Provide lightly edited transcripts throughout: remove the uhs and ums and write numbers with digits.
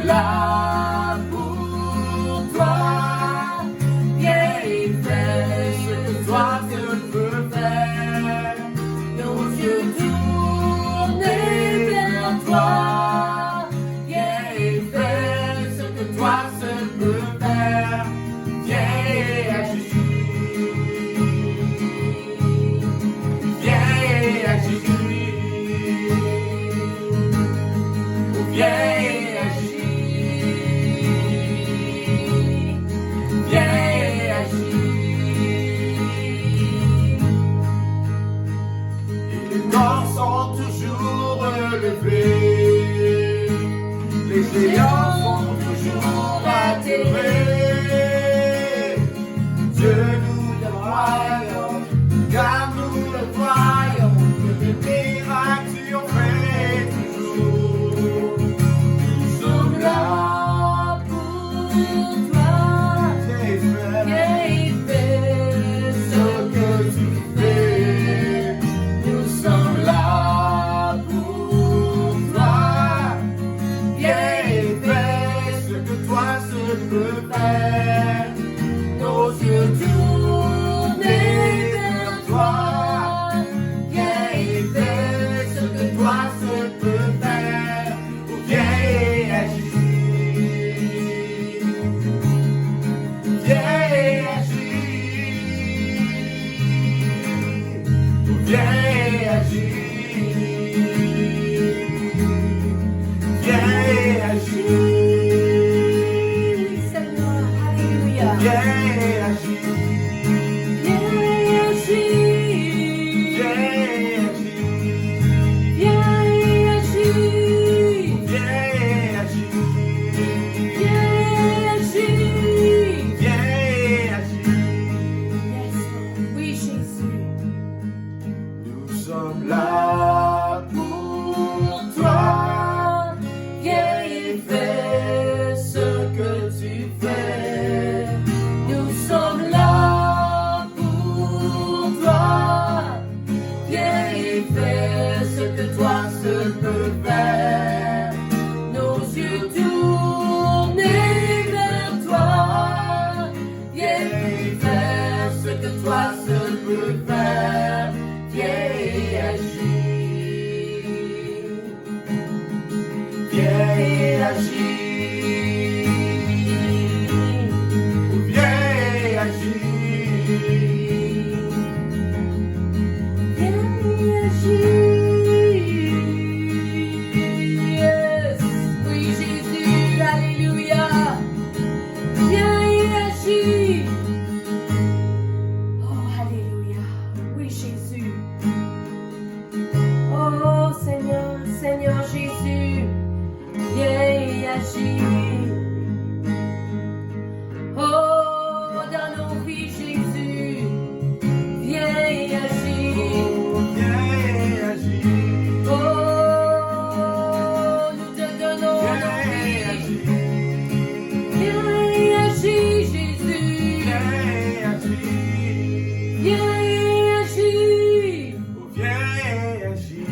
là pour toi. Viens et fais ce que toi seul peux faire. Nos yeux tournés vers toi. Viens et fais ce que toi seul peux faire. Viens et agis. Viens et agis. Viens et agis. Viens et agis. Et les morts sont toujours relevés. Les géants sont toujours atterrés. Dieu nous le royaume, car nous le voyons, que des miracles tu en fais toujours. Nous sommes là pour toi. Viens et fais ce que tu fais. Nous sommes là pour toi. Viens et fais ce que toi seul peux faire. Nos yeux tournés vers toi. Viens et fais ce que toi seul peux faire. Viens et agis. Viens et agis. Viens et agis. Viens et agis. Seigneur, alléluia. Viens et agis. Viens et agis. Viens et agis. Viens et agis. Viens et agis. Viens et agis. Viens et agis. Yes, Lord. Oui, Jésus. Nous sommes là pour toi. Viens et fais ce que tu fais. Nous sommes là pour toi. Viens et fais ce que toi seul peux faire. Nos yeux tournés vers toi. Viens et fais ce que toi seul peux faire. Viens et agis. Viens et agis. Viens et agis. Viens et agis. Yes. Oui, Jésus. Alléluia. Viens et agis. Oh, alléluia. Oui, Jésus. Oh, Seigneur, Seigneur Jésus. Viens et agis. Oh, dans nos vies, Jésus. Viens et agis. Viens et agis. Oh, nous te donnons Viens nos et vies. agis. Viens et agis, Jésus. Viens et agis. Viens et agis. Viens et agis.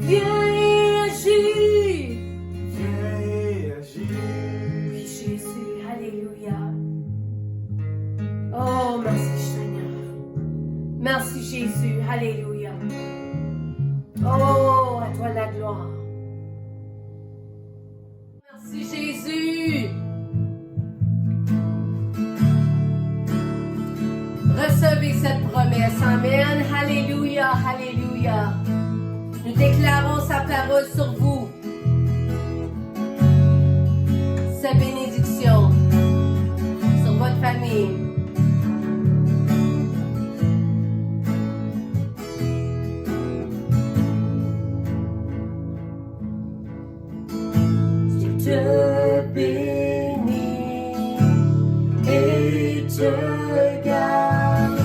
Viens et agis. Viens et agis. Oui, Jésus. Alléluia. Oh, merci, Seigneur. Merci, Jésus. Alléluia. Oh, à toi la gloire. Merci, Jésus. Recevez cette promesse. Amen. Alléluia. Alléluia. Nous déclarons sa parole sur vous. Sa bénédiction sur votre famille. Dieu te bénit et te garde.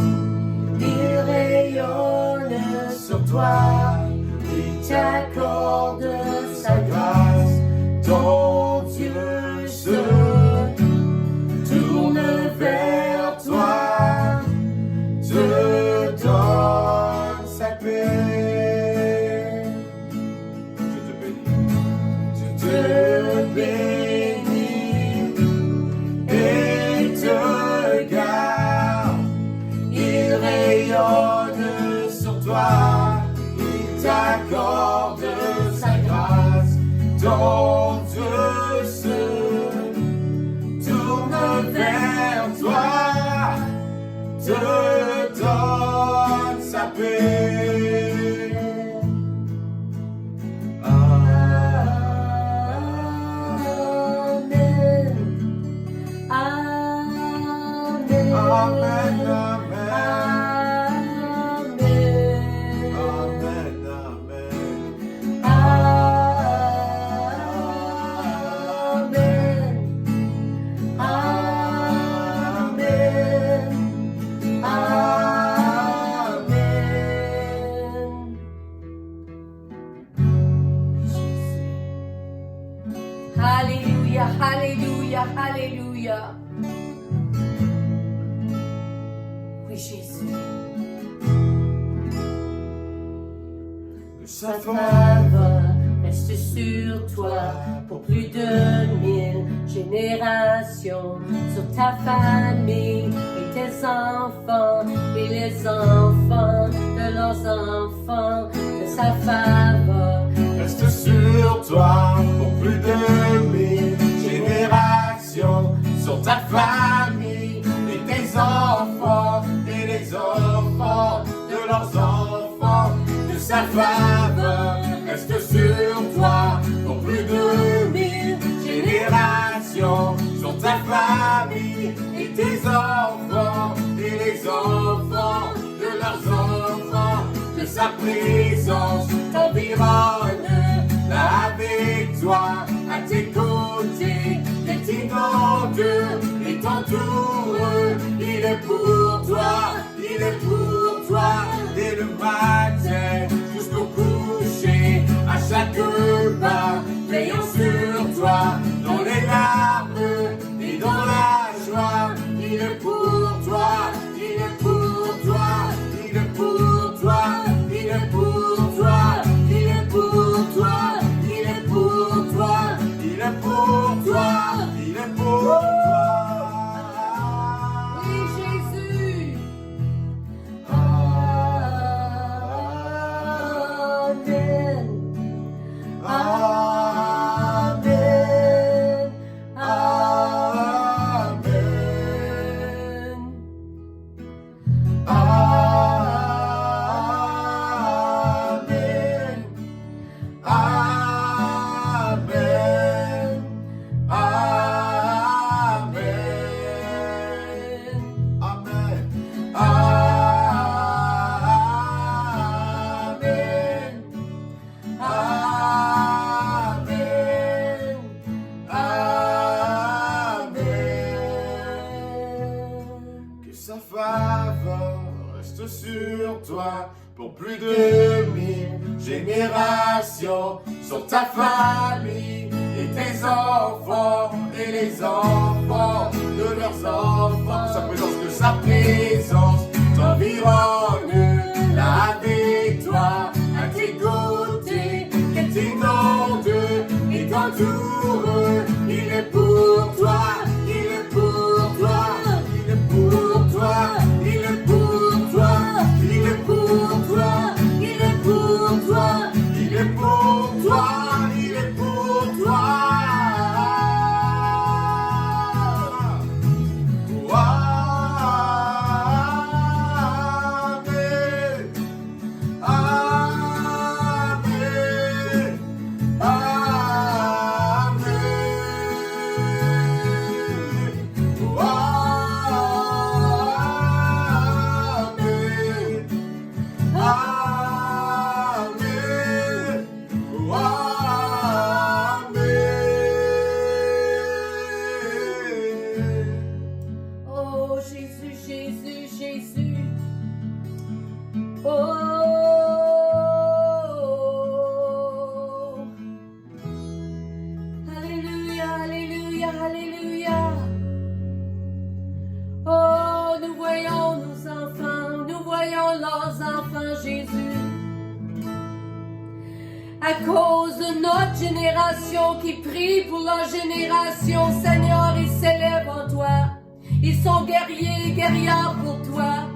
Il rayonne sur toi et t'accorde sa grâce. Ton Dieu se tourne vers toi, te donne sa paix. Dieu te bénit. Te bénit. Alléluia, Alléluia, Alléluia. Oui, Jésus. Que Sa sa faveur reste sur toi pour plus de 1000 générations, sur ta famille et tes enfants et les enfants de leurs enfants. Que sa faveur reste sur toi pour plus de 1000 générations, sur ta famille et tes enfants et les enfants de leurs enfants. Que sa faveur reste sur toi pour plus de 1000 générations, sur ta famille et tes enfants et les enfants de leurs enfants. Que sa présence t'environne avec toi, à tes côtés, et t'inonde et t'entoure. Il est pour toi, il est pour toi, dès le matin jusqu'au coucher, à chaque pas, veillant sur toi, dans les larmes et dans la joie. Il est pour toi, il est pour toi, il est pour toi, il est pour toi, il est pour toi, il est pour toi, il est pour toi, il est pour toi. Oui, Jésus. Amen. Amen. Amen. Amen. Amen. Amen. Que sa faveur reste sur toi pour plus de 1000 générations, sur ta famille et tes enfants et les enfants de leurs enfants. Que sa présence t'environne là avec toi, à tes côtés, et t'inonde et t'entoure. Il est pour toi, il est pour toi, il est pour toi, il est pour toi, il est pour toi, il est pour toi, il est pour toi, il est pour toi. Oh, Jésus, Jésus, Jésus. Oh. Alléluia, Alléluia, Alléluia. Oh, nous voyons nos enfants, nous voyons leurs enfants, Jésus. À cause de notre génération qui prie pour leur génération, Seigneur, ils s'élèvent en toi. Ils sont guerriers, guerrières pour toi.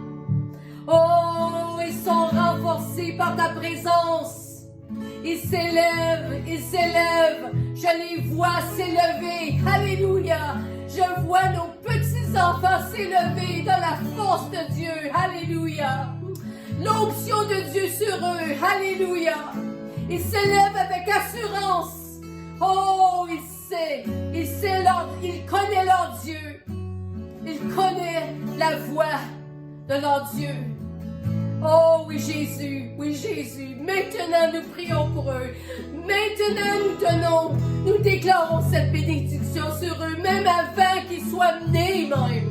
Oh, ils sont renforcés par ta présence. Ils s'élèvent, ils s'élèvent. Je les vois s'élever. Alléluia. Je vois nos petits-enfants s'élever dans la force de Dieu. Alléluia. L'onction de Dieu sur eux. Alléluia. Ils s'élèvent avec assurance. Oh, il sait il connaît leur Dieu. Il connaît la voix de leur Dieu. Oh oui Jésus, maintenant nous prions pour eux. Maintenant nous déclarons cette bénédiction sur eux, même avant qu'ils soient nés même.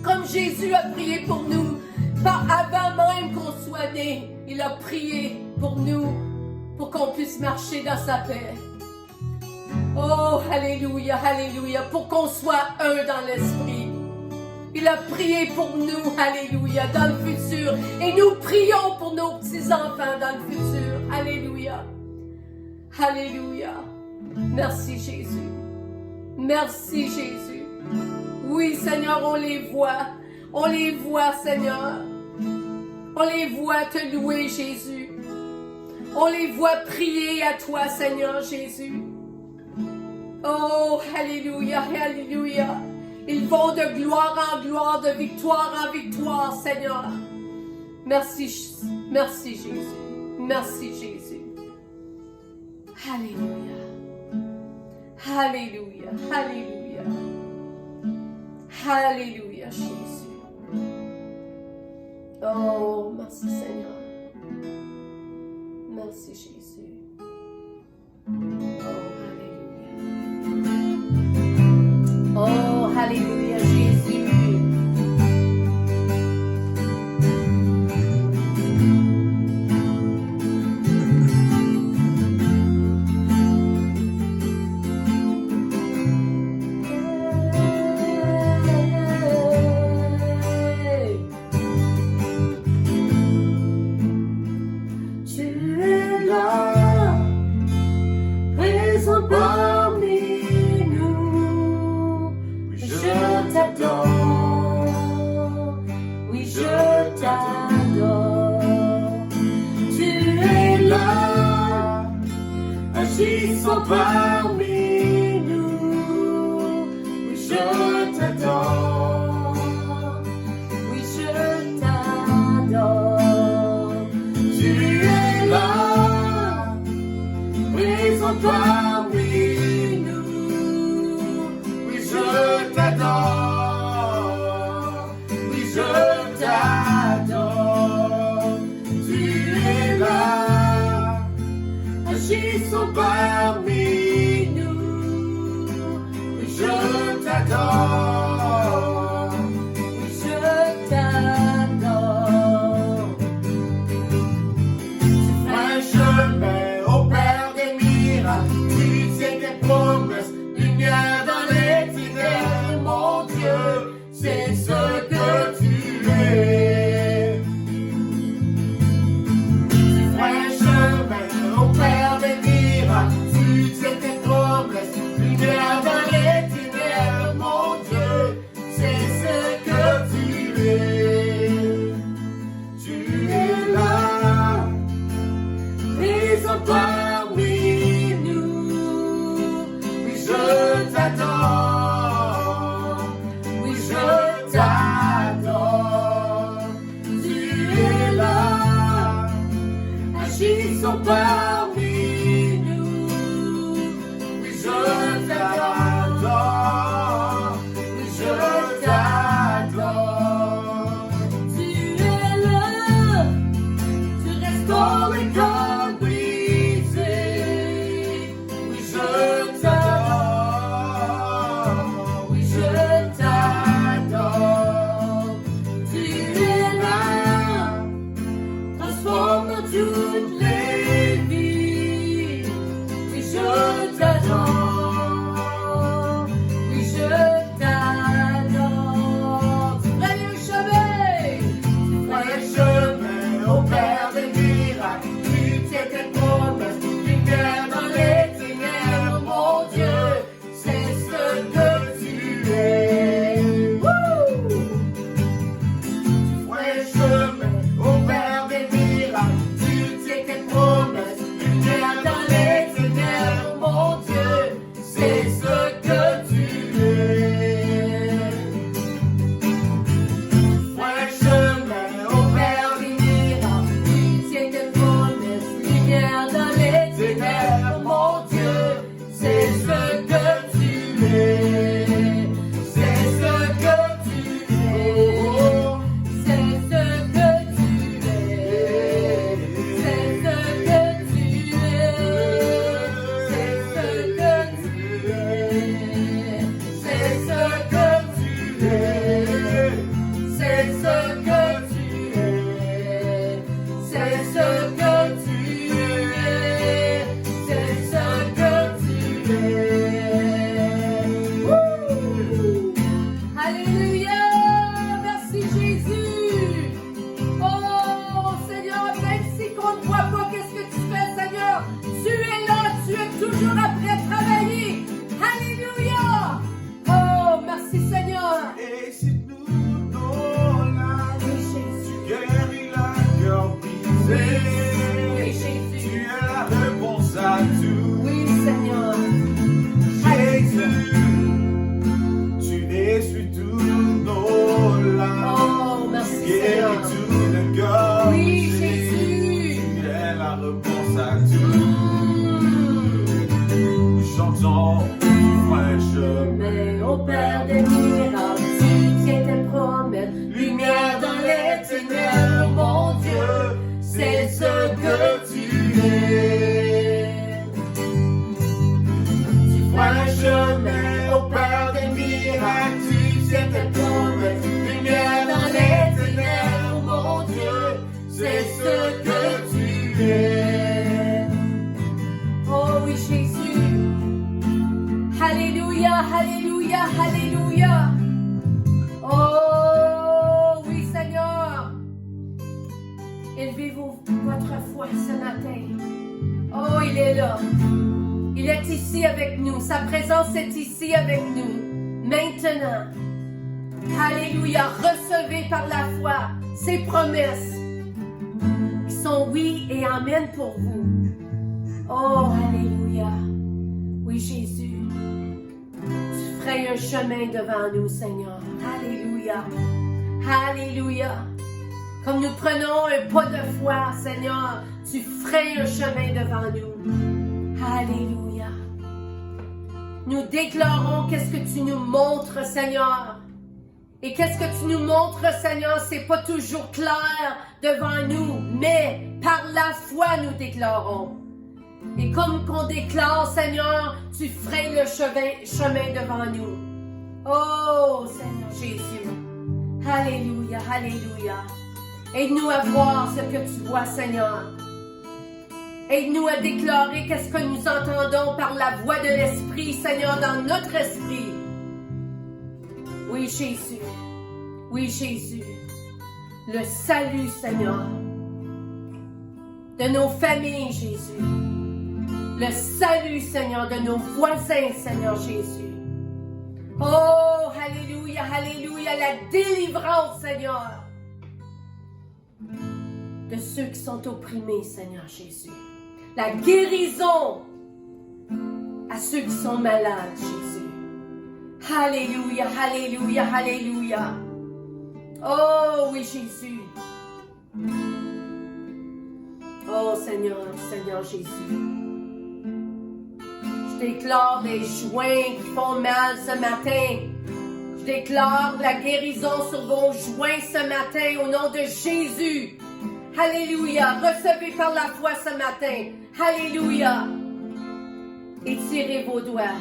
Comme Jésus a prié pour nous, avant même qu'on soit nés, il a prié pour nous, pour qu'on puisse marcher dans sa paix. Oh, alléluia, alléluia, pour qu'on soit un dans l'esprit. Il a prié pour nous, alléluia, dans le futur. Et nous prions pour nos petits-enfants dans le futur. Alléluia. Alléluia. Merci Jésus. Merci Jésus. Oui, Seigneur, on les voit. On les voit, Seigneur. On les voit te louer, Jésus. On les voit prier à toi, Seigneur Jésus. Oh, alléluia, alléluia. Ils vont de gloire en gloire, de victoire en victoire, Seigneur. Merci, merci Jésus. Merci Jésus. Alléluia. Alléluia, alléluia. Alléluia, Jésus. Oh, merci Seigneur. Merci Jésus. Oh, alléluia. Oh, alléluia, Jésus. Parmi nous, oui, je t'adore, oui, je t'adore. Tu es là, présent parmi nous, oui, je t'adore, oui, je t'adore. Tu es là, agissons parmi nous, oui, je t'adore, oui, je t'adore. Tu feras un chemin au Père des miracles, tu tiens tes promesses, lumière dans les ténèbres, mon Dieu, c'est ce que tu es. Tu feras un chemin au Père des miracles, tu tiens tes promesses, lumière dans les ténèbres, mon Dieu, c'est ce que tu es. Tu es là, présent parmi nous, oui, je t'adore, oui, je t'adore. Tu es là, agissons parmi nous, oui, je t'adore, oui, je t'adore. Tu es là, tu restaures les corps brisés, oui, je t'adore, Alléluia, Alléluia, Alléluia. Oh, oui, Seigneur. Élevez votre foi ce matin. Oh, il est là. Il est ici avec nous. Sa présence est ici avec nous. Maintenant. Alléluia. Recevez par la foi ses promesses qui sont oui et amen pour vous. Oh, Alléluia. Oui, Jésus. Tu ferais un chemin devant nous, Seigneur. Alléluia. Alléluia. Comme nous prenons un pas de foi, Seigneur, tu ferais un chemin devant nous. Alléluia. Nous déclarons qu'est-ce que tu nous montres, Seigneur. Et qu'est-ce que tu nous montres, Seigneur, c'est pas toujours clair devant nous, mais par la foi nous déclarons. Et comme qu'on déclare, Seigneur, tu ferais le chemin devant nous. Oh, Seigneur Jésus. Alléluia, Alléluia. Aide-nous à voir ce que tu vois, Seigneur. Aide-nous à déclarer qu'est-ce que nous entendons par la voix de l'Esprit, Seigneur, dans notre esprit. Oui, Jésus. Oui, Jésus. Le salut, Seigneur, de nos familles, Jésus. Le salut, Seigneur, de nos voisins, Seigneur Jésus. Oh, Alléluia, Alléluia, la délivrance, Seigneur, de ceux qui sont opprimés, Seigneur Jésus. La guérison à ceux qui sont malades, Jésus. Alléluia, Alléluia, Alléluia. Oh, oui, Jésus. Oh, Seigneur, Seigneur Jésus. Je déclare des joints qui font mal ce matin. Je déclare la guérison sur vos joints ce matin au nom de Jésus. Alléluia. Recevez par la foi ce matin. Alléluia. Étirez vos doigts.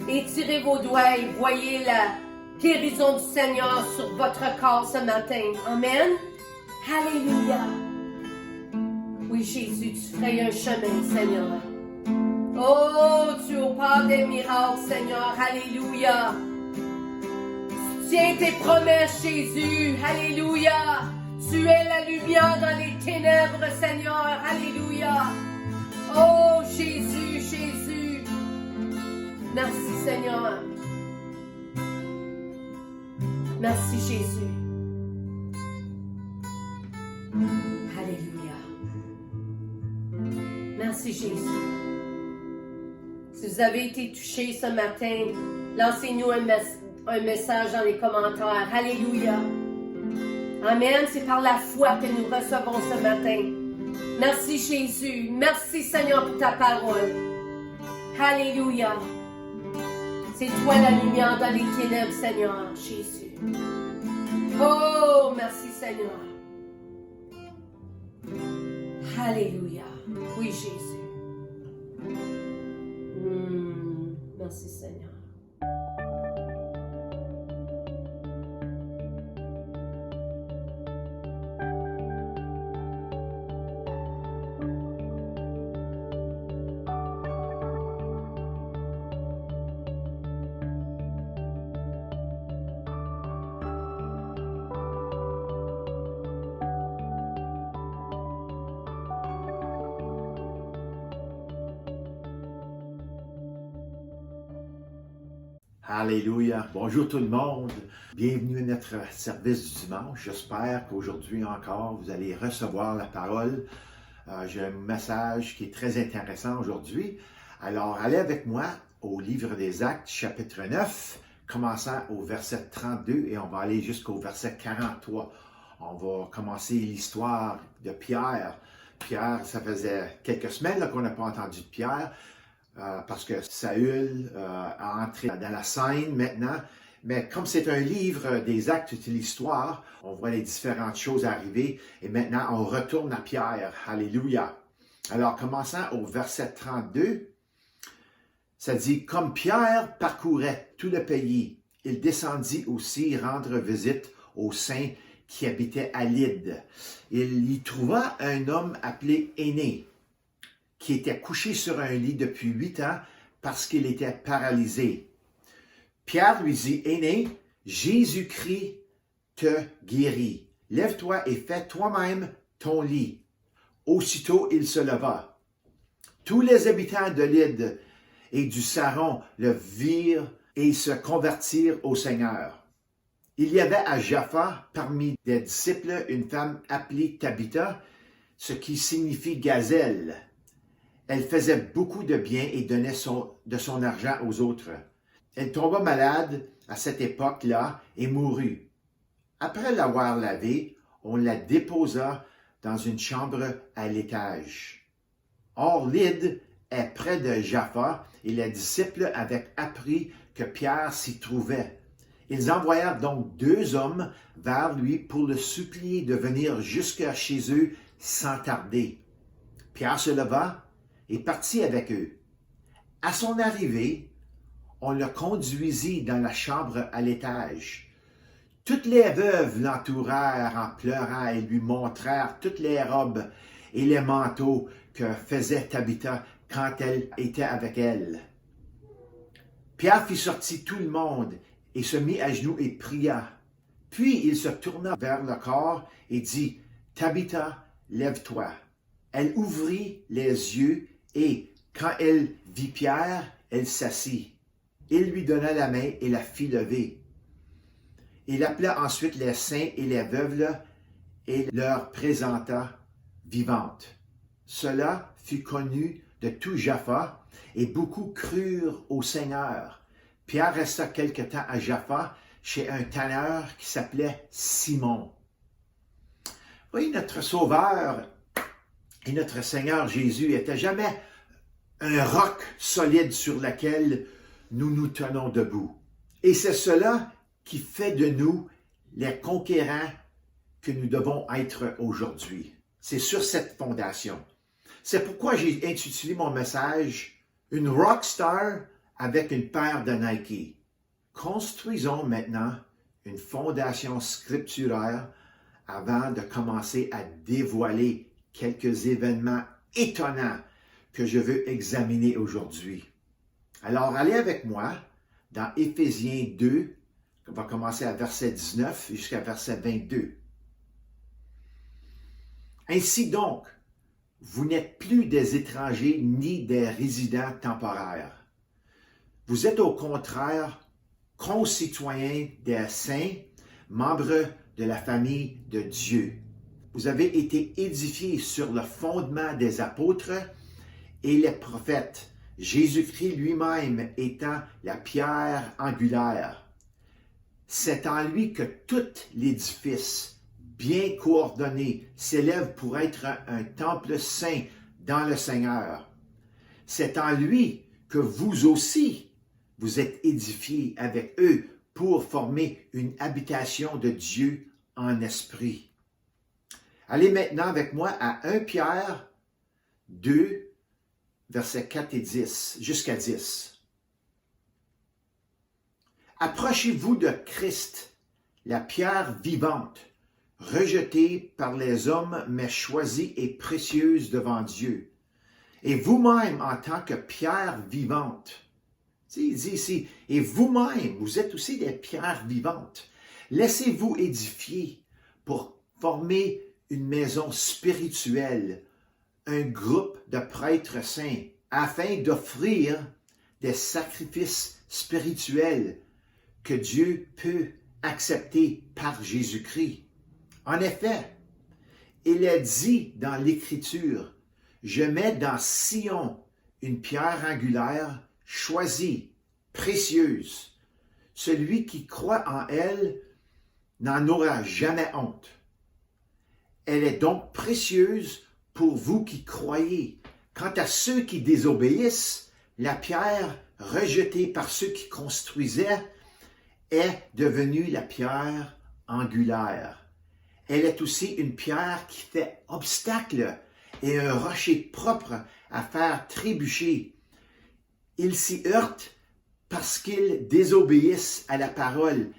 Étirez vos doigts et voyez la guérison du Seigneur sur votre corps ce matin. Amen. Alléluia. Oui, Jésus, tu ferais un chemin, Seigneur. Oh, tu opères des miracles, Seigneur. Alléluia. Tu tiens tes promesses, Jésus. Alléluia. Tu es la lumière dans les ténèbres, Seigneur. Alléluia. Oh, Jésus, Jésus. Merci, Seigneur. Merci, Jésus. Alléluia. Merci, Jésus. Si vous avez été touché ce matin, lancez-nous un message dans les commentaires. Alléluia. Amen. C'est par la foi que nous recevons ce matin. Merci, Jésus. Merci, Seigneur, pour ta parole. Alléluia. C'est toi la lumière dans les ténèbres, Seigneur, Jésus. Oh, merci, Seigneur. Alléluia. Oui, Jésus. Merci, Seigneur. Alléluia. Bonjour tout le monde. Bienvenue à notre service du dimanche. J'espère qu'aujourd'hui encore, vous allez recevoir la parole. J'ai un message qui est très intéressant aujourd'hui. Alors, allez avec moi au livre des Actes, chapitre 9, commençant au verset 32 et on va aller jusqu'au verset 43. On va commencer l'histoire de Pierre. Pierre, ça faisait quelques semaines qu'on n'a pas entendu de Pierre. Parce que Saül a entré dans la scène maintenant. Mais comme c'est un livre des actes de l'histoire, on voit les différentes choses arriver. Et maintenant, on retourne à Pierre. Alléluia. Alors, commençant au verset 32, ça dit « Comme Pierre parcourait tout le pays, il descendit aussi rendre visite aux saints qui habitaient à Lyde. Il y trouva un homme appelé Énée, qui était couché sur un lit depuis 8 ans parce qu'il était paralysé. Pierre lui dit, Aîné, Jésus-Christ te guérit. Lève-toi et fais toi-même ton lit. Aussitôt, il se leva. Tous les habitants de Lyde et du Saron le virent et se convertirent au Seigneur. Il y avait à Jaffa, parmi des disciples, une femme appelée Tabitha, ce qui signifie gazelle. Elle faisait beaucoup de bien et donnait de son argent aux autres. Elle tomba malade à cette époque-là et mourut. Après l'avoir lavée, on la déposa dans une chambre à l'étage. Or, Lyde est près de Jaffa et les disciples avaient appris que Pierre s'y trouvait. Ils envoyèrent donc 2 hommes vers lui pour le supplier de venir jusqu'à chez eux sans tarder. Pierre se leva et partit avec eux. À son arrivée, on le conduisit dans la chambre à l'étage. Toutes les veuves l'entourèrent en pleurant et lui montrèrent toutes les robes et les manteaux que faisait Tabitha quand elle était avec elle. Pierre fit sortir tout le monde et se mit à genoux et pria. Puis il se tourna vers le corps et dit, « Tabitha, lève-toi. » Elle ouvrit les yeux et, quand elle vit Pierre, elle s'assit. Il lui donna la main et la fit lever. Il appela ensuite les saints et les veuves et leur présenta vivantes. Cela fut connu de tout Jaffa et beaucoup crurent au Seigneur. Pierre resta quelque temps à Jaffa chez un tanneur qui s'appelait Simon. Oui, notre Sauveur et notre Seigneur Jésus n'était jamais un roc solide sur lequel nous nous tenons debout. Et c'est cela qui fait de nous les conquérants que nous devons être aujourd'hui. C'est sur cette fondation. C'est pourquoi j'ai intitulé mon message « Une rockstar avec une paire de Nike ». Construisons maintenant une fondation scripturaire avant de commencer à dévoiler quelques événements étonnants que je veux examiner aujourd'hui. Alors, allez avec moi dans Éphésiens 2, on va commencer à verset 19 jusqu'à verset 22. Ainsi donc, vous n'êtes plus des étrangers ni des résidents temporaires. Vous êtes au contraire concitoyens des saints, membres de la famille de Dieu. Vous avez été édifiés sur le fondement des apôtres et les prophètes, Jésus-Christ lui-même étant la pierre angulaire. C'est en lui que tout l'édifice, bien coordonné, s'élève pour être un temple saint dans le Seigneur. C'est en lui que vous aussi, vous êtes édifiés avec eux pour former une habitation de Dieu en esprit. Allez maintenant avec moi à 1 Pierre 2, versets 4 et 10, jusqu'à 10. Approchez-vous de Christ, la pierre vivante, rejetée par les hommes, mais choisie et précieuse devant Dieu. Et vous-même, en tant que pierre vivante, il dit ici, et vous-même, vous êtes aussi des pierres vivantes. Laissez-vous édifier pour former une maison spirituelle, un groupe de prêtres saints, afin d'offrir des sacrifices spirituels que Dieu peut accepter par Jésus-Christ. En effet, il est dit dans l'Écriture, « Je mets dans Sion une pierre angulaire, choisie, précieuse. Celui qui croit en elle n'en aura jamais honte. Elle est donc précieuse pour vous qui croyez. Quant à ceux qui désobéissent, la pierre rejetée par ceux qui construisaient est devenue la pierre angulaire. Elle est aussi une pierre qui fait obstacle et un rocher propre à faire trébucher. Ils s'y heurtent parce qu'ils désobéissent à la parole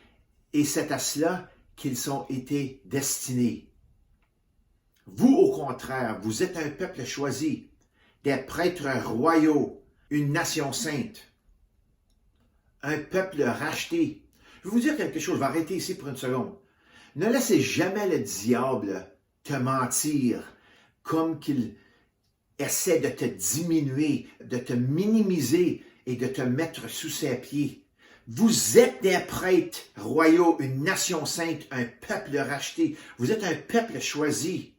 et c'est à cela qu'ils ont été destinés. Vous, au contraire, vous êtes un peuple choisi, des prêtres royaux, une nation sainte, un peuple racheté. Je vais vous dire quelque chose, je vais arrêter ici pour une seconde. Ne laissez jamais le diable te mentir comme qu'il essaie de te diminuer, de te minimiser et de te mettre sous ses pieds. Vous êtes des prêtres royaux, une nation sainte, un peuple racheté. Vous êtes un peuple choisi.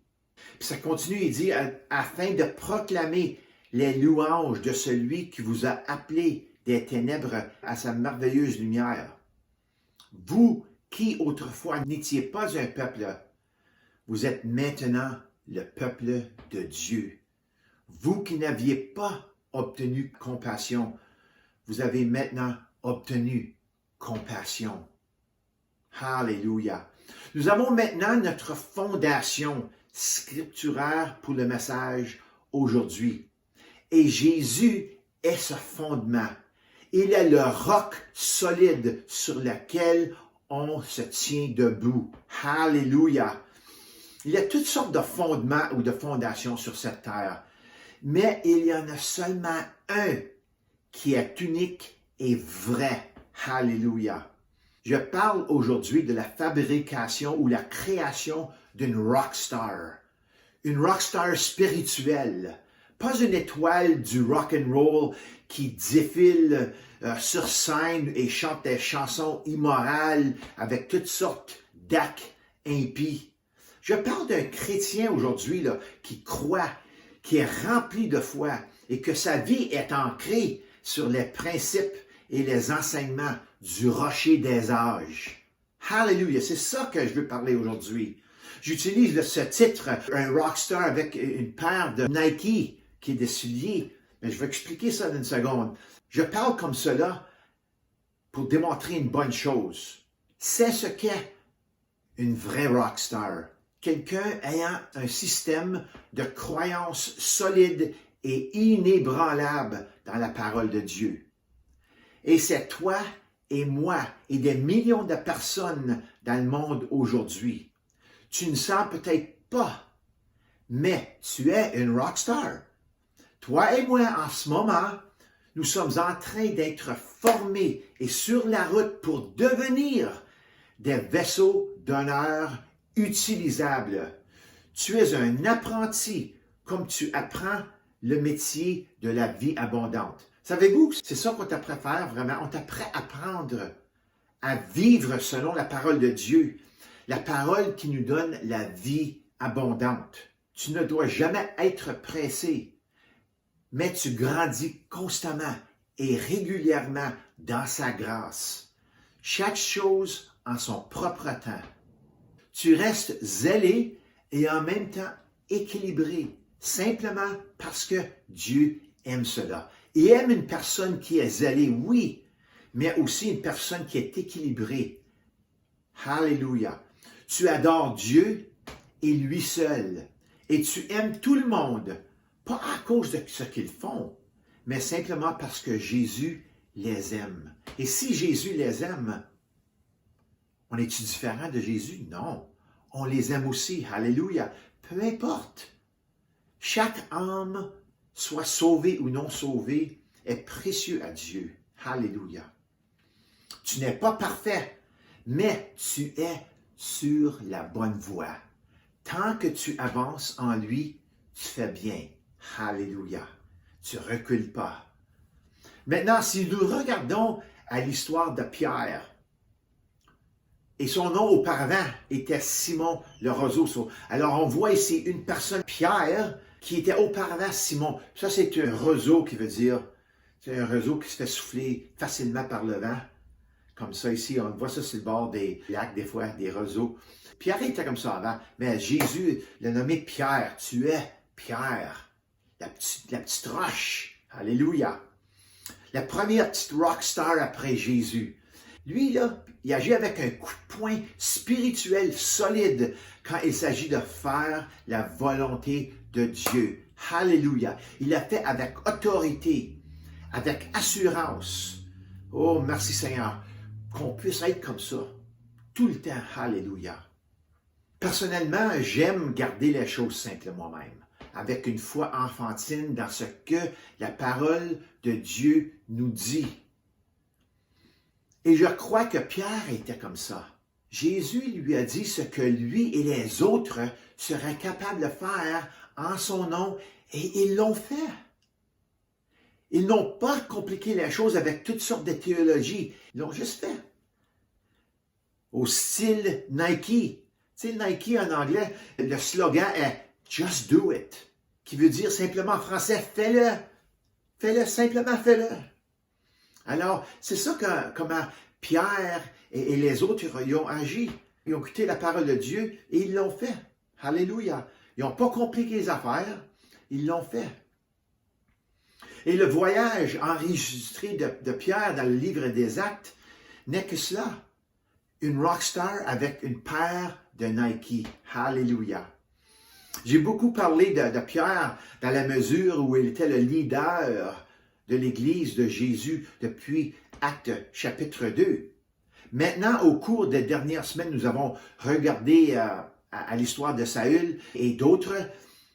Puis ça continue, il dit, afin de proclamer les louanges de celui qui vous a appelé des ténèbres à sa merveilleuse lumière. Vous qui autrefois n'étiez pas un peuple, vous êtes maintenant le peuple de Dieu. Vous qui n'aviez pas obtenu compassion, vous avez maintenant obtenu compassion. Alléluia. Nous avons maintenant notre fondation scripturaire pour le message aujourd'hui. Et Jésus est ce fondement. Il est le roc solide sur lequel on se tient debout. Alléluia. Il y a toutes sortes de fondements ou de fondations sur cette terre. Mais il y en a seulement un qui est unique et vrai. Alléluia. Je parle aujourd'hui de la fabrication ou la création d'une rockstar. Une rockstar spirituelle. Pas une étoile du rock and roll qui défile sur scène et chante des chansons immorales avec toutes sortes d'actes impies. Je parle d'un chrétien aujourd'hui là, qui croit, qui est rempli de foi et que sa vie est ancrée sur les principes et les enseignements du rocher des âges. Alléluia, c'est ça que je veux parler aujourd'hui. J'utilise ce titre, un rockstar avec une paire de Nike qui est des souliers, mais je vais expliquer ça dans une seconde. Je parle comme cela pour démontrer une bonne chose. C'est ce qu'est une vraie rockstar. Quelqu'un ayant un système de croyance solide et inébranlable dans la parole de Dieu. Et c'est toi et moi et des millions de personnes dans le monde aujourd'hui. Tu ne sens peut-être pas, mais tu es une rockstar. Toi et moi, en ce moment, nous sommes en train d'être formés et sur la route pour devenir des vaisseaux d'honneur utilisables. Tu es un apprenti, comme tu apprends le métier de la vie abondante. Savez-vous, c'est ça qu'on t'apprend à faire vraiment. On t'apprend à apprendre à vivre selon la parole de Dieu, la parole qui nous donne la vie abondante. Tu ne dois jamais être pressé, mais tu grandis constamment et régulièrement dans sa grâce. Chaque chose en son propre temps. Tu restes zélé et en même temps équilibré, simplement parce que Dieu aime cela. Il aime une personne qui est zélée, oui, mais aussi une personne qui est équilibrée. Alléluia. Tu adores Dieu et lui seul. Et tu aimes tout le monde, pas à cause de ce qu'ils font, mais simplement parce que Jésus les aime. Et si Jésus les aime, on est-tu différent de Jésus? Non. On les aime aussi. Alléluia. Peu importe. Chaque âme, soit sauvée ou non sauvée, est précieux à Dieu. Alléluia. Tu n'es pas parfait, mais tu es sur la bonne voie. Tant que tu avances en lui, tu fais bien. Alléluia. Tu ne recules pas. Maintenant, si nous regardons à l'histoire de Pierre, et son nom auparavant était Simon le roseau. Alors on voit ici une personne, Pierre, qui était auparavant Simon. Ça, c'est un roseau qui veut dire, c'est un roseau qui se fait souffler facilement par le vent. Comme ça ici, on voit ça sur le bord des lacs, des fois, des roseaux. Pierre était comme ça avant, mais Jésus l'a nommé Pierre. Tu es Pierre, la petite roche. Alléluia. La première petite rockstar après Jésus. Lui, là, il agit avec un coup de poing spirituel solide quand il s'agit de faire la volonté de Dieu. Alléluia. Il l'a fait avec autorité, avec assurance. Oh, merci Seigneur, qu'on puisse être comme ça tout le temps. Alléluia. Personnellement, j'aime garder les choses simples moi-même, avec une foi enfantine dans ce que la parole de Dieu nous dit. Et je crois que Pierre était comme ça. Jésus lui a dit ce que lui et les autres seraient capables de faire en son nom, et ils l'ont fait. Ils n'ont pas compliqué les choses avec toutes sortes de théologies. Ils l'ont juste fait. Au style Nike. Tu sais, Nike en anglais, le slogan est « Just do it », qui veut dire simplement en français « Fais-le ». Fais-le, simplement fais-le. Alors, c'est ça comment Pierre et les autres ils ont agi. Ils ont écouté la parole de Dieu et ils l'ont fait. Alléluia. Ils n'ont pas compliqué les affaires, ils l'ont fait. Et le voyage enregistré de Pierre dans le livre des Actes n'est que cela. Une rockstar avec une paire de Nike. Alléluia. J'ai beaucoup parlé de Pierre dans la mesure où il était le leader de l'Église de Jésus depuis Actes chapitre 2. Maintenant, au cours des dernières semaines, nous avons regardé à l'histoire de Saül et d'autres.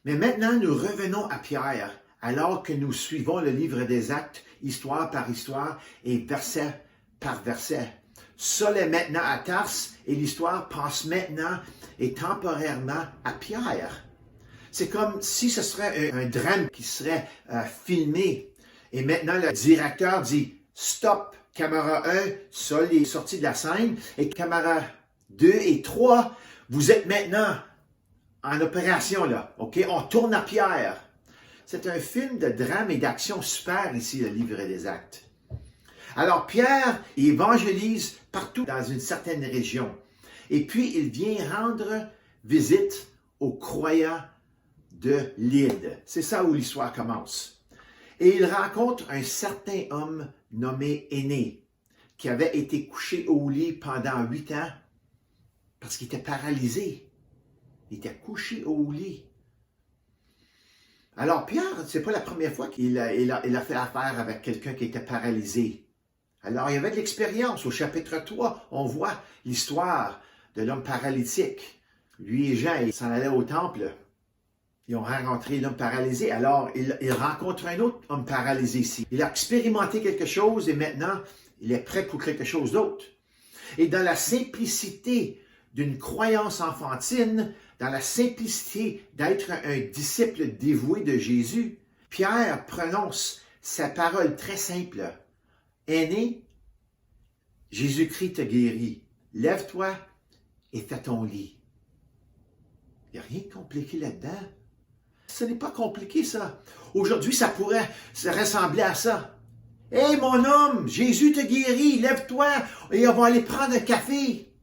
Mais maintenant, nous revenons à Pierre, alors que nous suivons le livre des Actes, histoire par histoire et verset par verset. Saul est maintenant à Tarse et l'histoire passe maintenant et temporairement à Pierre. C'est comme si ce serait un drame qui serait filmé. Et maintenant, le directeur dit « Stop, caméra 1, Saul est sorti de la scène. Et caméra 2 et 3, vous êtes maintenant en opération là. OK? On tourne à Pierre. » C'est un film de drame et d'action super ici, le livre des Actes. Alors Pierre évangélise partout dans une certaine région. Et puis il vient rendre visite aux croyants de Lydde. C'est ça où l'histoire commence. Et il rencontre un certain homme nommé Énée, qui avait été couché au lit pendant 8 ans parce qu'il était paralysé. Il était couché au lit. Alors Pierre, c'est pas la première fois qu'il a fait affaire avec quelqu'un qui était paralysé. Alors il y avait de l'expérience. Au chapitre 3, on voit l'histoire de l'homme paralytique. Lui et Jean, ils s'en allaient au temple. Ils ont rencontré l'homme paralysé. Alors, il rencontre un autre homme paralysé ici. Il a expérimenté quelque chose et maintenant, il est prêt pour quelque chose d'autre. Et dans la simplicité d'une croyance enfantine, dans la simplicité d'être un disciple dévoué de Jésus, Pierre prononce sa parole très simple. « Aîné, Jésus-Christ te guérit. Lève-toi et fais ton lit. » Il n'y a rien de compliqué là-dedans. Ce n'est pas compliqué, ça. Aujourd'hui, ça pourrait se ressembler à ça. « Hey, mon homme, Jésus te guérit, lève-toi et on va aller prendre un café. »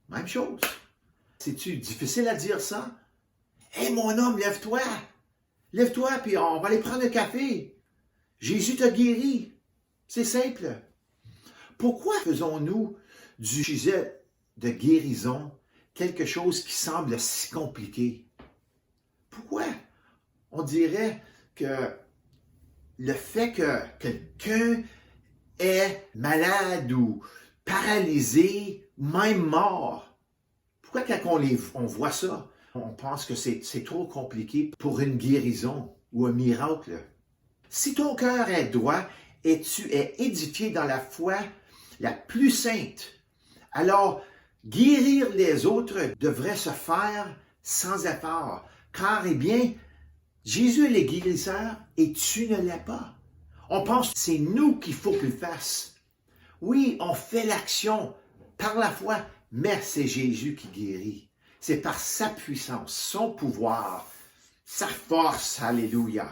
Même chose. C'est-tu difficile à dire ça? « Hey, mon homme, lève-toi. Lève-toi, puis on va aller prendre un café. Jésus te guérit. » C'est simple. Pourquoi faisons-nous du sujet de guérison quelque chose qui semble si compliqué? Pourquoi on dirait que le fait que quelqu'un est malade ou paralysé, même mort, pourquoi quand on voit ça, on pense que c'est trop compliqué pour une guérison ou un miracle? Si ton cœur est droit et tu es édifié dans la foi la plus sainte, alors guérir les autres devrait se faire sans effort. Car, eh bien, Jésus est le guérisseur et tu ne l'es pas. On pense que c'est nous qu'il faut qu'il fasse. Oui, on fait l'action par la foi, mais c'est Jésus qui guérit. C'est par sa puissance, son pouvoir, sa force. Alléluia.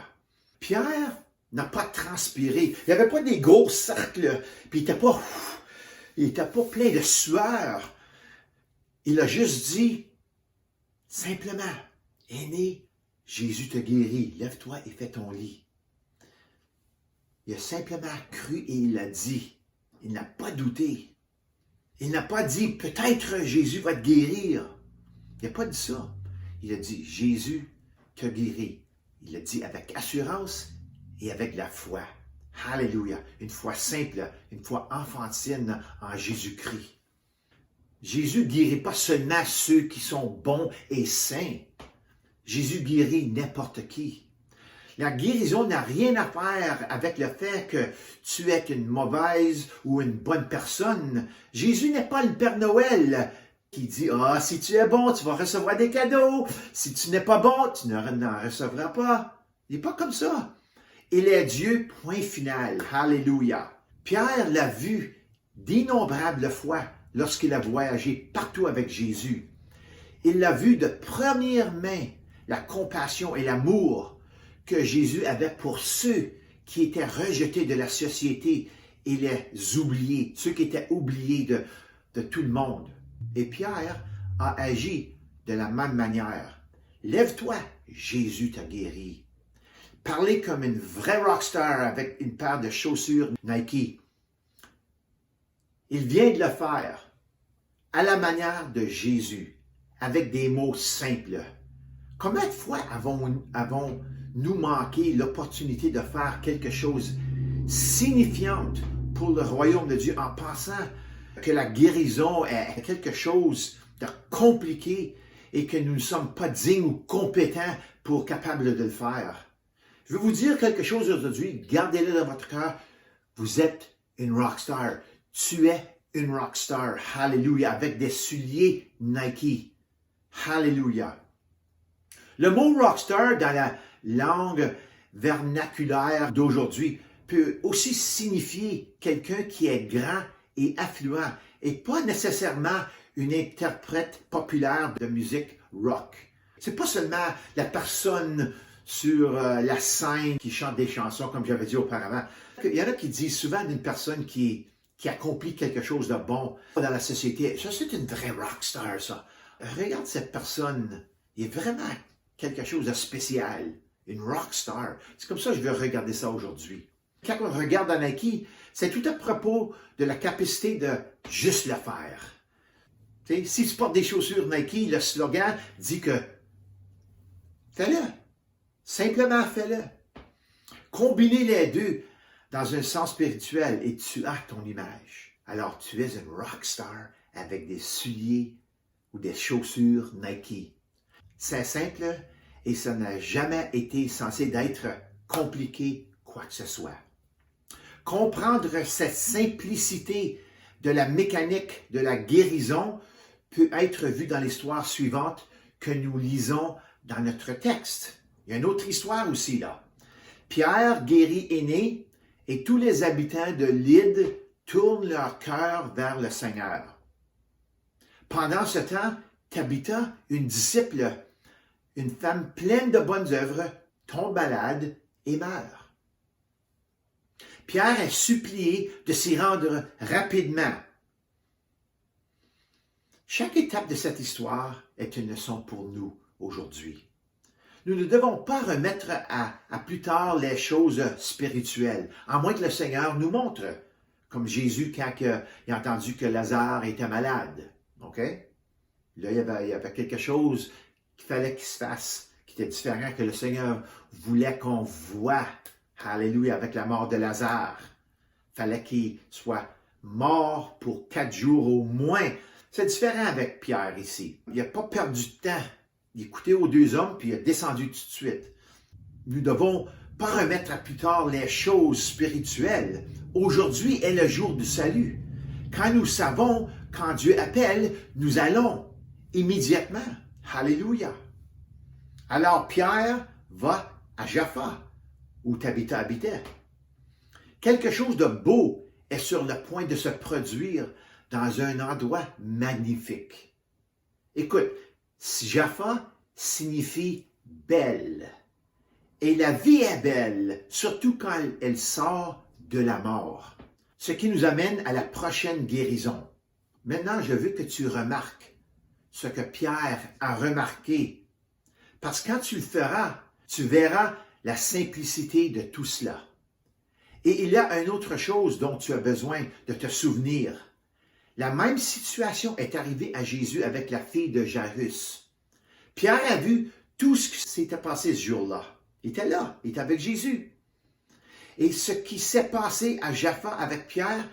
Pierre n'a pas transpiré. Il n'y avait pas des gros cercles, puis il n'était pas plein de sueur. Il a juste dit, simplement, « Aîné, Jésus te guérit, lève-toi et fais ton lit. » Il a simplement cru et il l'a dit. Il n'a pas douté. Il n'a pas dit, peut-être Jésus va te guérir. Il n'a pas dit ça. Il a dit, Jésus te guérit. Il l'a dit avec assurance et avec la foi. Alléluia. Une foi simple, une foi enfantine en Jésus-Christ. Jésus ne guérit pas seulement ceux qui sont bons et saints. Jésus guérit n'importe qui. La guérison n'a rien à faire avec le fait que tu es une mauvaise ou une bonne personne. Jésus n'est pas le Père Noël qui dit « Ah, si tu es bon, tu vas recevoir des cadeaux. Si tu n'es pas bon, tu n'en recevras pas. » Il n'est pas comme ça. Il est Dieu, point final. Alléluia. Pierre l'a vu d'innombrables fois lorsqu'il a voyagé partout avec Jésus. Il l'a vu de première main, la compassion et l'amour que Jésus avait pour ceux qui étaient rejetés de la société et les oubliés, ceux qui étaient oubliés de tout le monde. Et Pierre a agi de la même manière. Lève-toi, Jésus t'a guéri. Parlez comme une vraie rockstar avec une paire de chaussures Nike. Il vient de le faire à la manière de Jésus, avec des mots simples. Combien de fois avons-nous manqué l'opportunité de faire quelque chose signifiant pour le royaume de Dieu en pensant que la guérison est quelque chose de compliqué et que nous ne sommes pas dignes ou compétents pour capables de le faire? Je vais vous dire quelque chose aujourd'hui, gardez-le dans votre cœur. Vous êtes une rockstar. Tu es une rockstar. Hallelujah. Avec des souliers Nike. Hallelujah. Le mot rockstar dans la langue vernaculaire d'aujourd'hui peut aussi signifier quelqu'un qui est grand et affluent et pas nécessairement une interprète populaire de musique rock. C'est pas seulement la personne sur la scène qui chante des chansons, comme j'avais dit auparavant. Il y en a qui disent souvent d'une personne qui accomplit quelque chose de bon dans la société. Ça, c'est une vraie rockstar, ça. Regarde cette personne. Il est vraiment quelque chose de spécial. Une rockstar. C'est comme ça que je veux regarder ça aujourd'hui. Quand on regarde à Nike, c'est tout à propos de la capacité de juste le faire. T'sais, si tu portes des chaussures Nike, le slogan dit que fais-le. Simplement fais-le. Combinez les deux dans un sens spirituel et tu as ton image. Alors tu es une rockstar avec des souliers ou des chaussures Nike. C'est simple et ça n'a jamais été censé d'être compliqué quoi que ce soit. Comprendre cette simplicité de la mécanique de la guérison peut être vu dans l'histoire suivante que nous lisons dans notre texte. Il y a une autre histoire aussi là. Pierre guérit Énée et tous les habitants de Lyde tournent leur cœur vers le Seigneur. Pendant ce temps, Tabitha, une disciple, une femme pleine de bonnes œuvres, tombe malade et meurt. Pierre est supplié de s'y rendre rapidement. Chaque étape de cette histoire est une leçon pour nous aujourd'hui. Nous ne devons pas remettre à plus tard les choses spirituelles, à moins que le Seigneur nous montre, comme Jésus quand il a entendu que Lazare était malade. OK? Là, il y avait quelque chose qu'il fallait qu'il se fasse, qui était différent que le Seigneur voulait qu'on voie. Alléluia, avec la mort de Lazare. Il fallait qu'il soit mort pour 4 jours au moins. C'est différent avec Pierre ici. Il n'a pas perdu de temps. Il a écouté aux 2 hommes, puis il a descendu tout de suite. Nous ne devons pas remettre à plus tard les choses spirituelles. Aujourd'hui est le jour du salut. Quand nous savons, quand Dieu appelle, nous allons immédiatement. Alléluia. Alors Pierre va à Jaffa, où Tabitha habitait. Quelque chose de beau est sur le point de se produire dans un endroit magnifique. Écoute, Jaffa signifie belle. Et la vie est belle, surtout quand elle sort de la mort. Ce qui nous amène à la prochaine guérison. Maintenant, je veux que tu remarques ce que Pierre a remarqué. Parce que quand tu le feras, tu verras la simplicité de tout cela. Et il y a une autre chose dont tu as besoin de te souvenir. La même situation est arrivée à Jésus avec la fille de Jairus. Pierre a vu tout ce qui s'était passé ce jour-là. Il était là, il était avec Jésus. Et ce qui s'est passé à Jaffa avec Pierre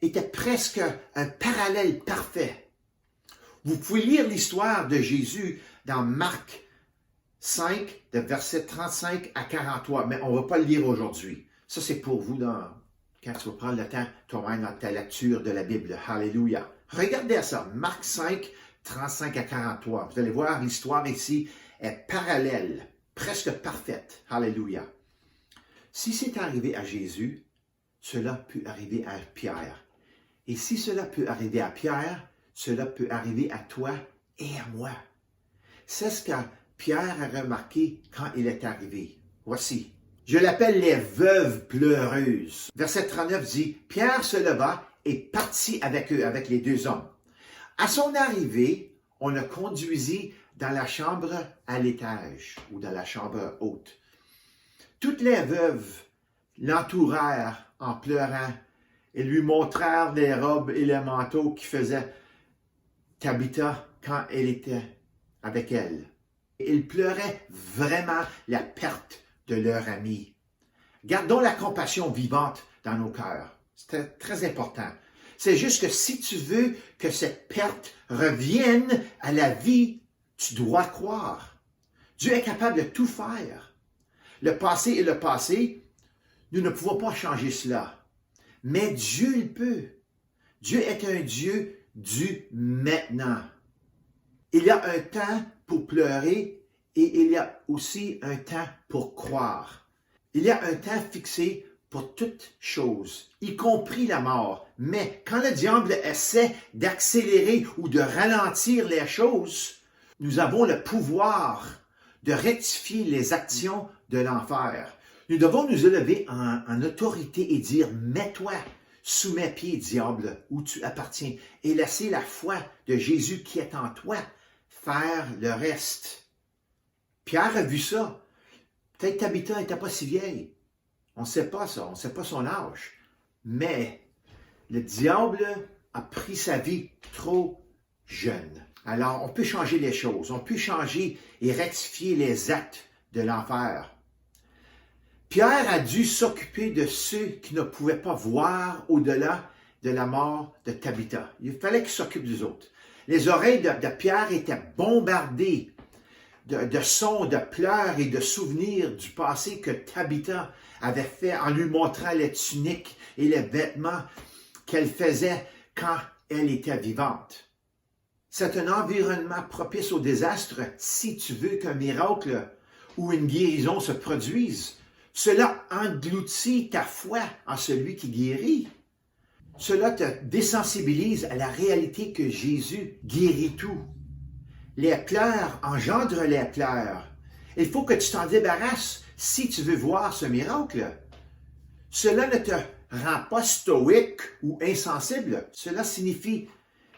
était presque un parallèle parfait. Vous pouvez lire l'histoire de Jésus dans Marc 5, de versets 35 à 43, mais on ne va pas le lire aujourd'hui. Ça, c'est pour vous quand tu vas prendre le temps toi-même dans ta lecture de la Bible. Alléluia. Regardez ça, Marc 5, 35 à 43. Vous allez voir, l'histoire ici est parallèle, presque parfaite. Alléluia. Si c'est arrivé à Jésus, cela peut arriver à Pierre. Et si cela peut arriver à Pierre, cela peut arriver à toi et à moi. C'est ce que Pierre a remarqué quand il est arrivé. Voici. Je l'appelle les veuves pleureuses. Verset 39 dit, Pierre se leva et partit avec eux, avec les deux hommes. À son arrivée, on le conduisit dans la chambre à l'étage ou dans la chambre haute. Toutes les veuves l'entourèrent en pleurant et lui montrèrent les robes et les manteaux qui faisaient Tabitha quand elle était avec elle. Ils pleuraient vraiment la perte de leur ami. Gardons la compassion vivante dans nos cœurs. C'est très important. C'est juste que si tu veux que cette perte revienne à la vie, tu dois croire. Dieu est capable de tout faire. Le passé est le passé. Nous ne pouvons pas changer cela. Mais Dieu, il peut. Dieu est un Dieu du maintenant. Il y a un temps pour pleurer et il y a aussi un temps pour croire. Il y a un temps fixé pour toute chose, y compris la mort. Mais quand le diable essaie d'accélérer ou de ralentir les choses, nous avons le pouvoir de rectifier les actions de l'enfer. Nous devons nous élever en autorité et dire, mets-toi sous mes pieds, diable, où tu appartiens, et laisser la foi de Jésus qui est en toi faire le reste. Pierre a vu ça. Peut-être Tabitha n'était pas si vieille. On ne sait pas ça, on ne sait pas son âge. Mais le diable a pris sa vie trop jeune. Alors, on peut changer les choses, on peut changer et rectifier les actes de l'enfer. Pierre a dû s'occuper de ceux qui ne pouvaient pas voir au-delà de la mort de Tabitha. Il fallait qu'il s'occupe des autres. Les oreilles de Pierre étaient bombardées de sons, de pleurs et de souvenirs du passé que Tabitha avait fait en lui montrant les tuniques et les vêtements qu'elle faisait quand elle était vivante. C'est un environnement propice au désastre si tu veux qu'un miracle ou une guérison se produise. Cela engloutit ta foi en celui qui guérit. Cela te désensibilise à la réalité que Jésus guérit tout. Les pleurs engendrent les pleurs. Il faut que tu t'en débarrasses si tu veux voir ce miracle. Cela ne te rend pas stoïque ou insensible. Cela signifie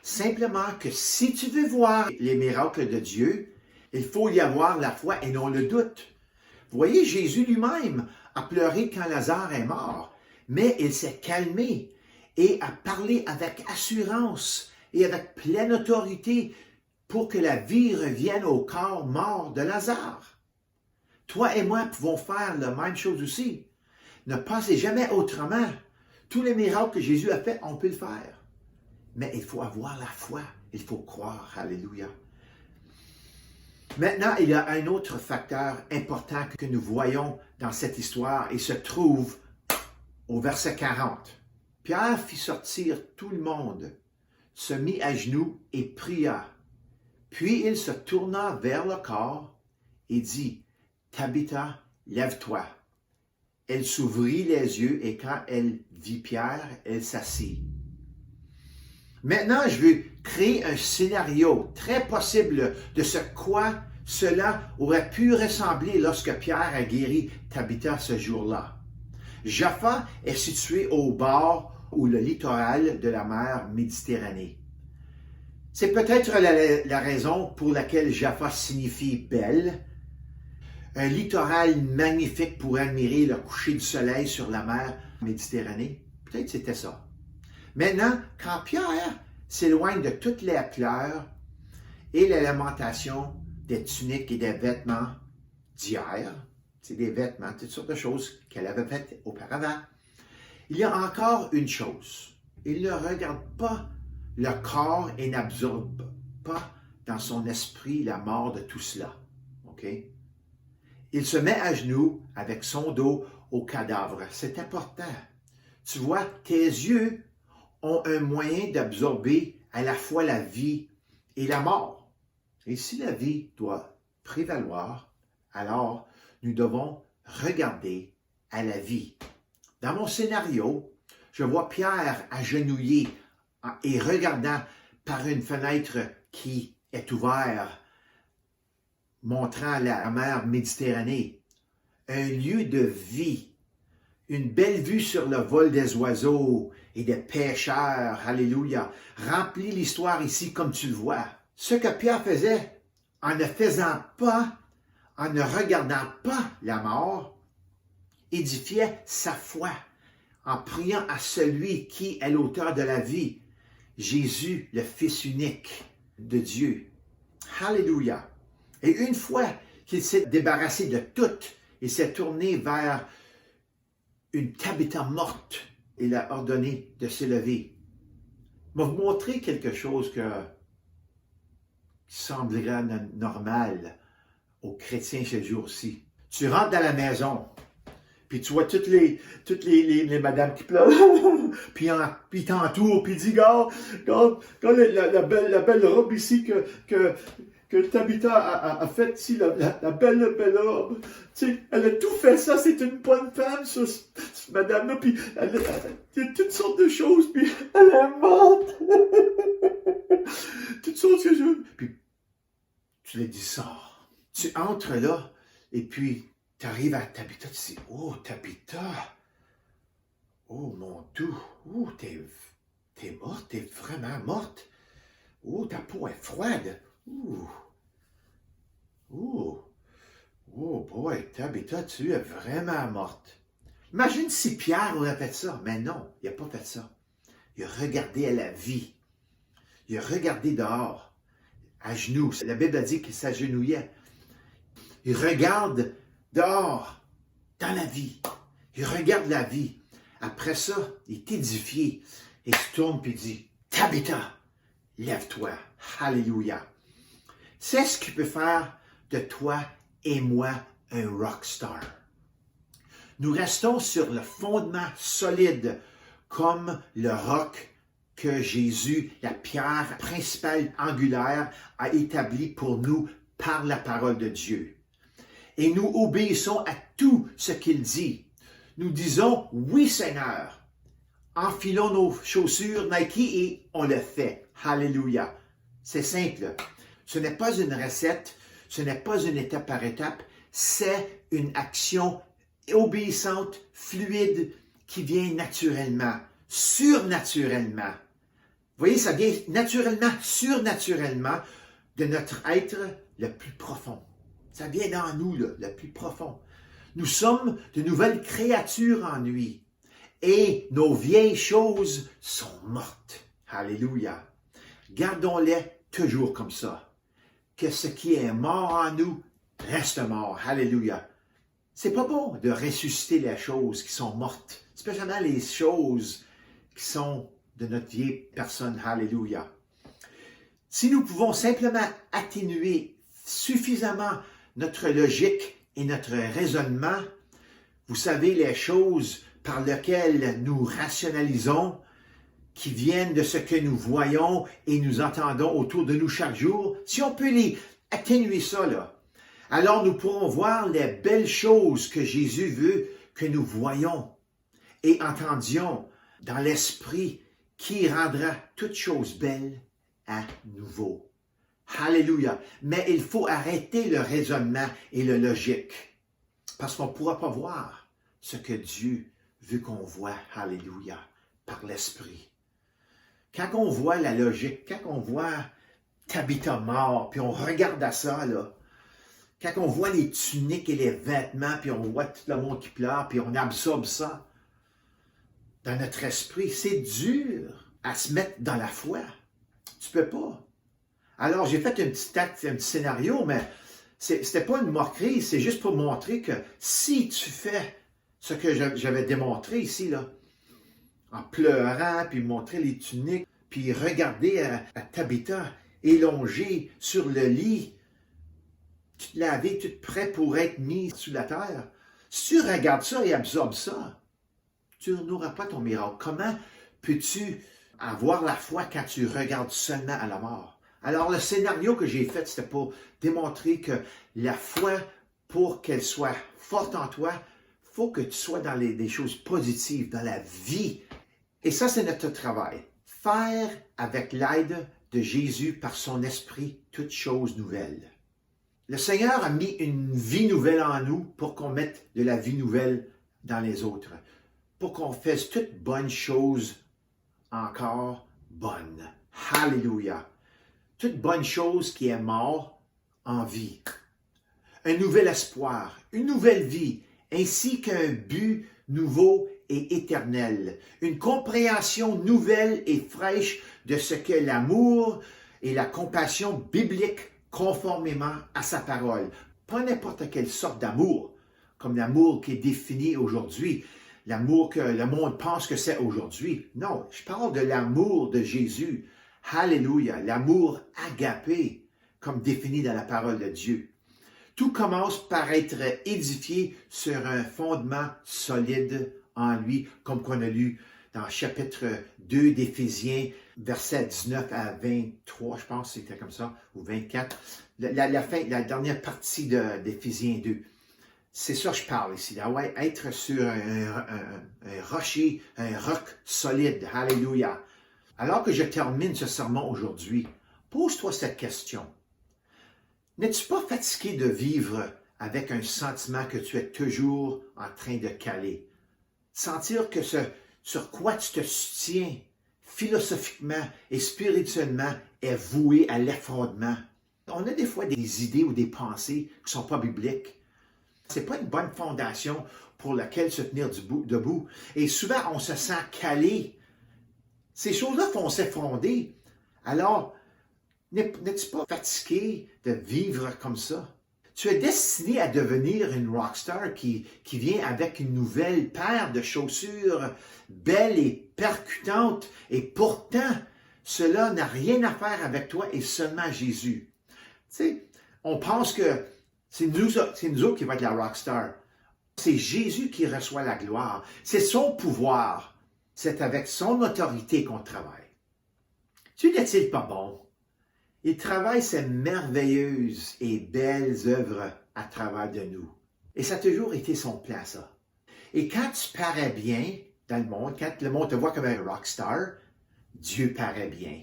simplement que si tu veux voir les miracles de Dieu, il faut y avoir la foi et non le doute. Vous voyez, Jésus lui-même a pleuré quand Lazare est mort, mais il s'est calmé et a parlé avec assurance et avec pleine autorité pour que la vie revienne au corps mort de Lazare. Toi et moi pouvons faire la même chose aussi. Ne pensez jamais autrement. Tous les miracles que Jésus a fait, on peut le faire. Mais il faut avoir la foi. Il faut croire. Alléluia. Maintenant, il y a un autre facteur important que nous voyons dans cette histoire et se trouve au verset 40. Pierre fit sortir tout le monde, se mit à genoux et pria. Puis il se tourna vers le corps et dit, « Tabitha, lève-toi. » Elle s'ouvrit les yeux et quand elle vit Pierre, elle s'assit. Maintenant, je veux créer un scénario très possible de ce quoi cela aurait pu ressembler lorsque Pierre a guéri Tabitha ce jour-là. Jaffa est situé au bord ou le littoral de la mer Méditerranée. C'est peut-être la raison pour laquelle Jaffa signifie belle, un littoral magnifique pour admirer le coucher du soleil sur la mer Méditerranée. Peut-être c'était ça. Maintenant, quand Pierre s'éloigne de toutes les pleurs et les lamentations des tuniques et des vêtements d'hier, c'est des vêtements, toutes sortes de choses qu'elle avait faites auparavant, il y a encore une chose. Il ne regarde pas le corps et n'absorbe pas dans son esprit la mort de tout cela. OK? Il se met à genoux avec son dos au cadavre. C'est important. Tu vois, tes yeux ont un moyen d'absorber à la fois la vie et la mort. Et si la vie doit prévaloir, alors nous devons regarder à la vie. Dans mon scénario, je vois Pierre agenouillé et regardant par une fenêtre qui est ouverte, montrant la mer Méditerranée, un lieu de vie, une belle vue sur le vol des oiseaux et des pêcheurs, alléluia, remplit l'histoire ici comme tu le vois. Ce que Pierre faisait en ne faisant pas, en ne regardant pas la mort, édifiait sa foi en priant à celui qui est l'auteur de la vie, Jésus, le Fils unique de Dieu. Alléluia. Et une fois qu'il s'est débarrassé de tout, il s'est tourné vers une Tabitha morte. Il a ordonné de se lever. Je vais vous montrer quelque chose qui semblerait normal aux chrétiens ce jour-ci. Tu rentres dans la maison, puis tu vois toutes les madames qui pleurent, puis ils t'entourent, puis ils disent, regarde la belle robe ici que Tabitha a faite ici, la belle robe. Tu sais, elle a tout fait ça, c'est une bonne femme, cette madame-là, puis il y a toutes sortes de choses, puis elle est morte. Toutes sortes de choses. Puis tu lui dis, sors. Tu entres là, et puis tu arrives à Tabitha, tu dis, oh Tabitha, oh mon doux, oh t'es morte, t'es vraiment morte. Oh, ta peau est froide. Oh boy, Tabitha, tu es vraiment morte. Imagine si Pierre aurait fait ça. Mais non, il n'a pas fait ça. Il a regardé à la vie. Il a regardé dehors, à genoux. La Bible a dit qu'il s'agenouillait. Il regarde dehors, dans la vie. Il regarde la vie. Après ça, il est édifié. Il se tourne et dit, Tabitha, lève-toi. Alléluia. C'est ce qui peut faire de toi et moi un rockstar. Nous restons sur le fondement solide comme le roc que Jésus, la pierre principale angulaire, a établi pour nous par la parole de Dieu. Et nous obéissons à tout ce qu'il dit. Nous disons, oui Seigneur, enfilons nos chaussures Nike et on le fait. Alléluia. C'est simple. Ce n'est pas une recette, ce n'est pas une étape par étape, c'est une action obéissante, fluide, qui vient naturellement, surnaturellement. Vous voyez, ça vient naturellement, surnaturellement de notre être le plus profond. Ça vient dans nous, là, le plus profond. Nous sommes de nouvelles créatures en lui et nos vieilles choses sont mortes. Alléluia. Gardons-les toujours comme ça. Que ce qui est mort en nous reste mort. Alléluia. C'est pas bon de ressusciter les choses qui sont mortes, spécialement les choses qui sont de notre vieille personne. Alléluia. Si nous pouvons simplement atténuer suffisamment notre logique et notre raisonnement, vous savez, les choses par lesquelles nous rationalisons, qui viennent de ce que nous voyons et nous entendons autour de nous chaque jour, si on peut les atténuer ça, là, alors nous pourrons voir les belles choses que Jésus veut que nous voyions et entendions dans l'esprit qui rendra toutes choses belles à nouveau. Alléluia. Mais il faut arrêter le raisonnement et le logique parce qu'on ne pourra pas voir ce que Dieu veut qu'on voit. Alléluia. Par l'esprit. Quand on voit la logique, quand on voit Tabitha mort, puis on regarde à ça, là, quand on voit les tuniques et les vêtements, puis on voit tout le monde qui pleure, puis on absorbe ça dans notre esprit, c'est dur à se mettre dans la foi. Tu peux pas. Alors, j'ai fait un petit scénario, mais c'était pas une moquerie, c'est juste pour montrer que si tu fais ce que j'avais démontré ici, là, en pleurant, puis montrer les tuniques, puis regarder à Tabitha élongée sur le lit, tout lavé, tout prêt pour être mis sous la terre. Si tu regardes ça et absorbes ça, tu n'auras pas ton miracle. Comment peux-tu avoir la foi quand tu regardes seulement à la mort? Alors, le scénario que j'ai fait, c'était pour démontrer que la foi, pour qu'elle soit forte en toi, il faut que tu sois dans des choses positives, dans la vie. Et ça, c'est notre travail. Faire avec l'aide de Jésus par son esprit toutes choses nouvelles. Le Seigneur a mis une vie nouvelle en nous pour qu'on mette de la vie nouvelle dans les autres, pour qu'on fasse toutes bonnes choses encore bonnes. Alléluia. Toute bonne chose qui est mort en vie. Un nouvel espoir, une nouvelle vie, ainsi qu'un but nouveau et éternel. Une compréhension nouvelle et fraîche de ce qu'est l'amour et la compassion biblique conformément à sa parole. Pas n'importe quelle sorte d'amour, comme l'amour qui est défini aujourd'hui, l'amour que le monde pense que c'est aujourd'hui. Non, je parle de l'amour de Jésus. Alléluia, l'amour agapé, comme défini dans la parole de Dieu. Tout commence par être édifié sur un fondement solide en lui, comme qu'on a lu dans chapitre 2 d'Éphésiens, versets 19 à 23, je pense que c'était comme ça, ou 24, la dernière partie d'Éphésiens 2. C'est ça que je parle ici, là, ouais, être sur un rocher, un roc solide, alléluia. Alors que je termine ce sermon aujourd'hui, pose-toi cette question. N'es-tu pas fatigué de vivre avec un sentiment que tu es toujours en train de caler? Sentir que ce sur quoi tu te soutiens philosophiquement et spirituellement est voué à l'effondrement. On a des fois des idées ou des pensées qui ne sont pas bibliques. Ce n'est pas une bonne fondation pour laquelle se tenir debout. Et souvent, on se sent calé. Ces choses-là font s'effondrer. Alors, n'es-tu pas fatigué de vivre comme ça? Tu es destiné à devenir une rockstar qui vient avec une nouvelle paire de chaussures belles et percutantes. Et pourtant, cela n'a rien à faire avec toi et seulement Jésus. Tu sais, on pense que c'est nous autres qui va être la rockstar. C'est Jésus qui reçoit la gloire. C'est son pouvoir. C'est avec son autorité qu'on travaille. Tu n'est-il pas bon? Il travaille ces merveilleuses et belles œuvres à travers de nous. Et ça a toujours été son plan, ça. Et quand tu parais bien dans le monde, quand le monde te voit comme un rockstar, Dieu paraît bien.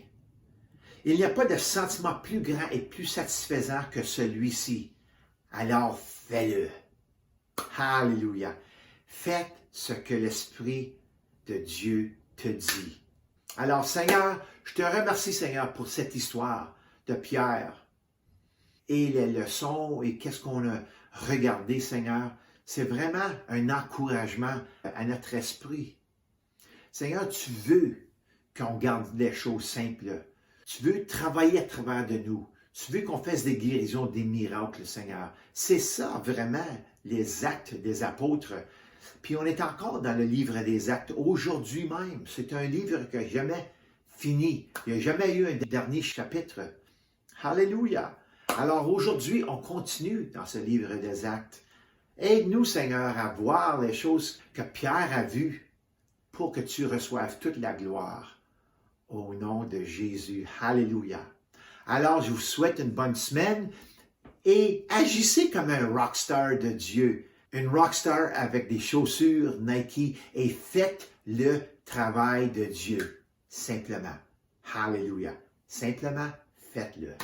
Il n'y a pas de sentiment plus grand et plus satisfaisant que celui-ci. Alors fais-le. Alléluia. Faites ce que l'Esprit de Dieu te dit. Alors Seigneur, je te remercie Seigneur pour cette histoire de Pierre et les leçons et qu'est-ce qu'on a regardé Seigneur. C'est vraiment un encouragement à notre esprit. Seigneur, tu veux qu'on garde les choses simples. Tu veux travailler à travers de nous. Tu veux qu'on fasse des guérisons, des miracles, Seigneur. C'est ça vraiment les actes des apôtres. Puis on est encore dans le livre des actes aujourd'hui même. C'est un livre qui n'a jamais fini. Il n'y a jamais eu un dernier chapitre. Alléluia. Alors aujourd'hui, on continue dans ce livre des actes. Aide-nous, Seigneur, à voir les choses que Pierre a vues pour que tu reçoives toute la gloire. Au nom de Jésus. Alléluia. Alors, je vous souhaite une bonne semaine et agissez comme un rockstar de Dieu. Une rockstar avec des chaussures Nike et faites le travail de Dieu. Simplement. Alléluia. Simplement, faites-le.